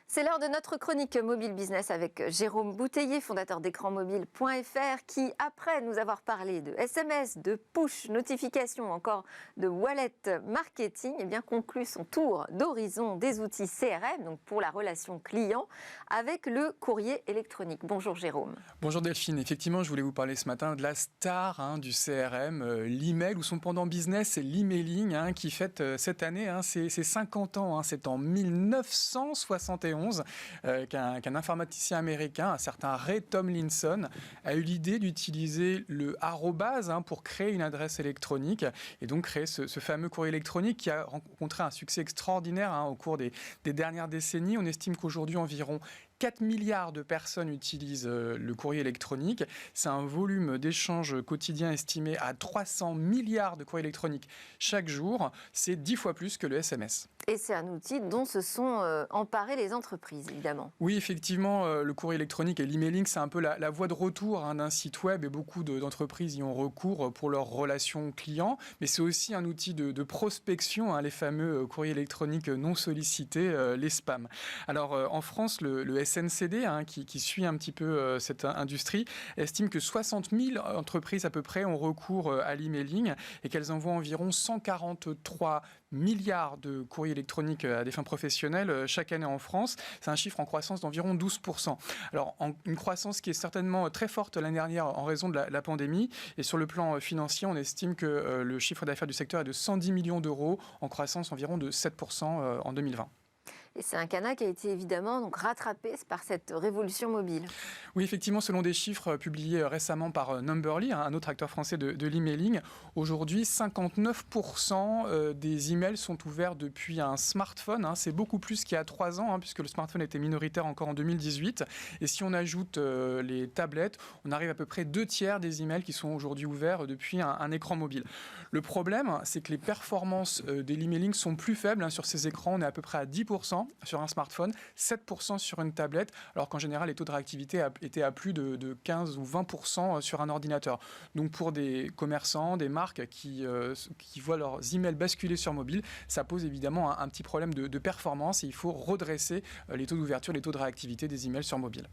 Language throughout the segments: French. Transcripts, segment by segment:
C'est l'heure de notre chronique Mobile Business avec Jérôme Bouteiller, fondateur d'écranmobile.fr, qui, après nous avoir parlé de SMS, de push, notification, encore de wallet marketing, conclut son tour d'horizon des outils CRM, donc pour la relation client, avec le courrier électronique. Bonjour Jérôme. Bonjour Delphine, effectivement je voulais vous parler ce matin de la star du CRM, l'email ou son pendant business, c'est l'emailing qui fête cette année ses 50 ans. C'est en 1971 qu'un informaticien américain, un certain Ray Tomlinson, a eu l'idée d'utiliser le arrobase pour créer une adresse électronique et donc créer ce fameux courrier électronique qui a rencontré un succès extraordinaire au cours des dernières décennies. On estime qu'aujourd'hui environ 4 milliards de personnes utilisent le courrier électronique. C'est un volume d'échanges quotidiens estimé à 300 milliards de courriers électroniques chaque jour. C'est 10 fois plus que le SMS. Et c'est un outil dont se sont emparées les entreprises, évidemment. Oui, effectivement, le courrier électronique et l'emailing, c'est un peu la voie de retour d'un site web et beaucoup d'entreprises y ont recours pour leurs relations clients. Mais c'est aussi un outil de prospection, les fameux courriers électroniques non sollicités, les spams. Alors, en France, le SNCD, qui suit un petit peu cette industrie, estime que 60 000 entreprises à peu près ont recours à l'emailing et qu'elles envoient environ 143 milliards de courriers électroniques à des fins professionnelles chaque année en France. C'est un chiffre en croissance d'environ 12%. Alors, une croissance qui est certainement très forte l'année dernière en raison de la pandémie. Et sur le plan financier, on estime que le chiffre d'affaires du secteur est de 110 millions d'euros, en croissance environ de 7% en 2020. Et c'est un canal qui a été évidemment rattrapé par cette révolution mobile. Oui, effectivement, selon des chiffres publiés récemment par Numberly, un autre acteur français de l'emailing, aujourd'hui, 59% des emails sont ouverts depuis un smartphone. C'est beaucoup plus qu'il y a 3 ans, puisque le smartphone était minoritaire encore en 2018. Et si on ajoute les tablettes, on arrive à peu près 2/3 des emails qui sont aujourd'hui ouverts depuis un écran mobile. Le problème, c'est que les performances de l'emailing sont plus faibles. Sur ces écrans, on est à peu près à 10% sur un smartphone, 7% sur une tablette, alors qu'en général, les taux de réactivité étaient à plus de 15 ou 20% sur un ordinateur. Donc pour des commerçants, des marques qui voient leurs emails basculer sur mobile, ça pose évidemment un petit problème de performance et il faut redresser les taux d'ouverture, les taux de réactivité des emails sur mobile.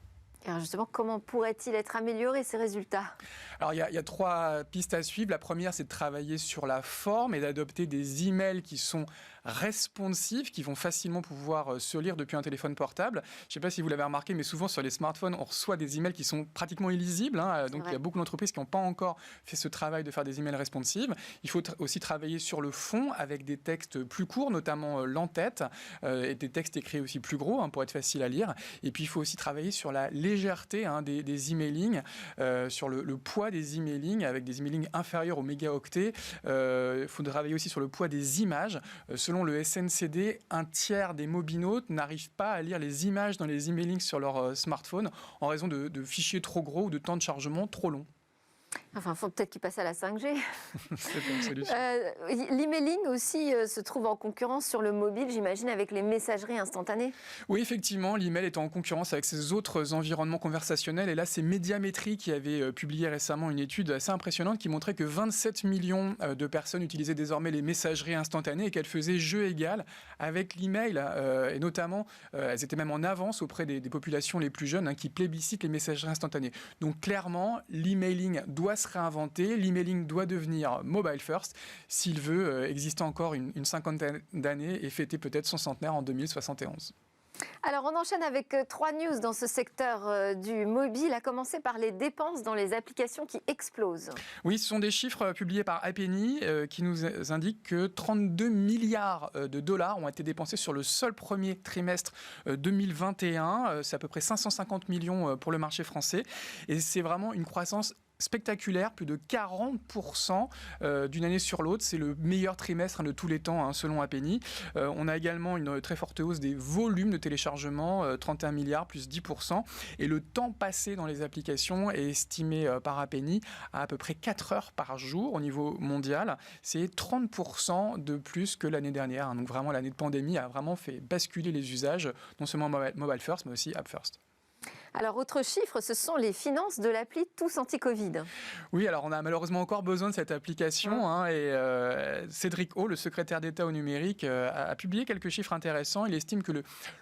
Alors justement, comment pourrait-il être amélioré, ces résultats ? Alors, il y a 3 pistes à suivre. La première, c'est de travailler sur la forme et d'adopter des emails qui sont responsifs, qui vont facilement pouvoir se lire depuis un téléphone portable. Je ne sais pas si vous l'avez remarqué, mais souvent sur les smartphones, on reçoit des emails qui sont pratiquement illisibles. Donc, il y a beaucoup d'entreprises qui n'ont pas encore fait ce travail de faire des emails responsives. Il faut aussi travailler sur le fond avec des textes plus courts, notamment l'en-tête, et des textes écrits aussi plus gros pour être facile à lire. Et puis, il faut aussi travailler sur la légèreté des emailings, sur le poids des emailings, avec des emailings inférieurs aux mégaoctets. Il faut travailler aussi sur le poids des images. Selon le SNCD, 1/3 des mobinautes n'arrivent pas à lire les images dans les emailings sur leur smartphone en raison de fichiers trop gros ou de temps de chargement trop long. Enfin, il faut peut-être qu'il passe à la 5G. C'est pas une solution. L'emailing aussi se trouve en concurrence sur le mobile, j'imagine, avec les messageries instantanées. Oui, effectivement, l'email est en concurrence avec ses autres environnements conversationnels. Et là, c'est Médiamétrie qui avait publié récemment une étude assez impressionnante qui montrait que 27 millions de personnes utilisaient désormais les messageries instantanées et qu'elles faisaient jeu égal avec l'email. Et notamment, elles étaient même en avance auprès des populations les plus jeunes qui plébiscitent les messageries instantanées. Donc clairement, l'emailing doit se réinventer, l'emailing doit devenir mobile first s'il veut exister encore une cinquantaine d'années et fêter peut-être son centenaire en 2071. Alors, on enchaîne avec 3 news dans ce secteur du mobile, à commencer par les dépenses dans les applications qui explosent. Oui, ce sont des chiffres publiés par Appenny qui nous indiquent que 32 milliards de dollars ont été dépensés sur le seul premier trimestre 2021. C'est à peu près 550 millions pour le marché français. Et c'est vraiment une croissance spectaculaire, plus de 40% d'une année sur l'autre. C'est le meilleur trimestre de tous les temps, selon Appenny. On a également une très forte hausse des volumes de téléchargement, 31 milliards, plus 10%. Et le temps passé dans les applications est estimé par Appenny à peu près 4 heures par jour au niveau mondial. C'est 30% de plus que l'année dernière. Donc vraiment, l'année de pandémie a vraiment fait basculer les usages, non seulement mobile first, mais aussi app first. Alors, autre chiffre, ce sont les finances de l'appli Tous Anti-Covid. Oui, alors on a malheureusement encore besoin de cette application. Cédric O, le secrétaire d'État au numérique, a publié quelques chiffres intéressants. Il estime que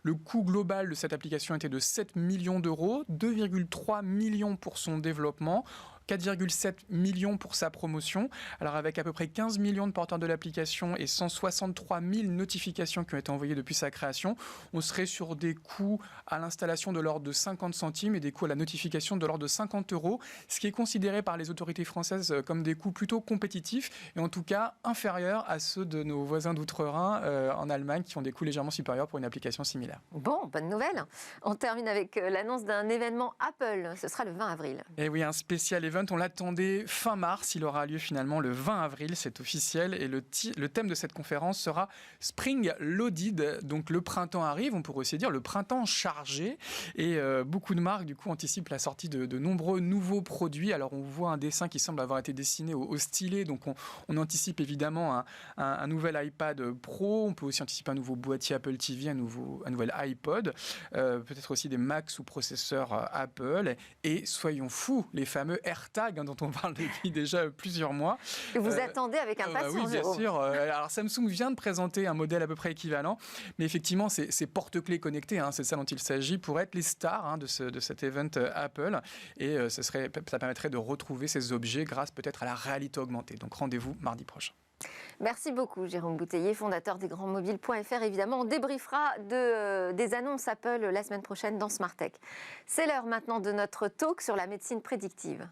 le coût global de cette application était de 7 millions d'euros, 2,3 millions pour son développement. 4,7 millions pour sa promotion. Alors avec à peu près 15 millions de porteurs de l'application et 163 000 notifications qui ont été envoyées depuis sa création, on serait sur des coûts à l'installation de l'ordre de 50 centimes et des coûts à la notification de l'ordre de 50 euros, ce qui est considéré par les autorités françaises comme des coûts plutôt compétitifs et en tout cas inférieurs à ceux de nos voisins d'outre-Rhin en Allemagne qui ont des coûts légèrement supérieurs pour une application similaire. Bon, bonne nouvelle. On termine avec l'annonce d'un événement Apple. Ce sera le 20 avril. Et oui, un spécial event, on l'attendait fin mars, il aura lieu finalement le 20 avril, c'est officiel, et le thème de cette conférence sera Spring Loaded, donc le printemps arrive, on pourrait aussi dire le printemps chargé, et beaucoup de marques du coup anticipent la sortie de nombreux nouveaux produits. Alors on voit un dessin qui semble avoir été dessiné au stylet, donc on anticipe évidemment un nouvel iPad Pro, on peut aussi anticiper un nouveau boîtier Apple TV, un nouvel iPod, peut-être aussi des Macs sous processeur Apple, et soyons fous, les fameux AirTags dont on parle depuis déjà plusieurs mois. Et vous attendez avec impatience, oui, bien Jérôme. sûr. Alors Samsung vient de présenter un modèle à peu près équivalent, mais effectivement, ces porte-clés connectés, c'est ça dont il s'agit, pour être les stars de cet event Apple. Et ça permettrait de retrouver ces objets grâce peut-être à la réalité augmentée. Donc rendez-vous mardi prochain. Merci beaucoup, Jérôme Bouteiller, fondateur des grandmobiles.fr. Évidemment, on débriefera des annonces Apple la semaine prochaine dans Smart Tech. C'est l'heure maintenant de notre talk sur la médecine prédictive.